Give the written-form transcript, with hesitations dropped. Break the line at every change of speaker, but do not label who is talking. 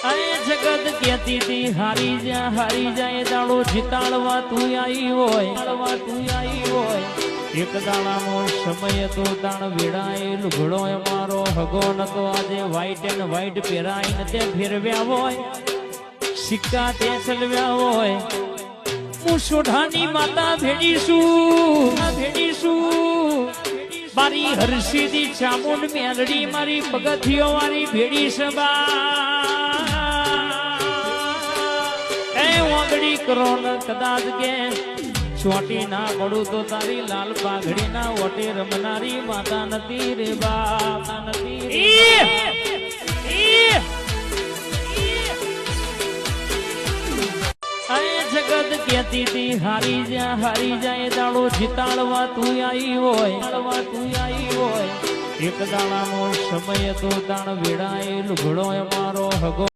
અરે જગત કહેતી હતી હારી જાય દાડો જીતાડવા તું આવી હોય એક દાડાનો સમય તો તાણ વેડાય લુગડો મારો હગો નતો આજે વ્હાઈટ એન્ડ વ્હાઈટ પહેરાઈને તે ફેરવ્યા હોય સિક્કા તે ચલવ્યા હોય હું સોઢાની માતા ભેડીશું મારી હરસીદી ચામુંડ મેલડી મારી પગથિયો વાળી ભેડી સભા એ ઓગડી કરો ન કદાચ કે ચોટી ના પડું તો તારી લાલ પાઘડી ના ઓટે રમનારી માતા નથી રે બાપ નથી અરે જગત કહેતી હતી હારી જાય દાડો જીતાડવા તું આવી હોય એક દાડાનો સમય તો તાણ વેડાય લુગડો મારો હગો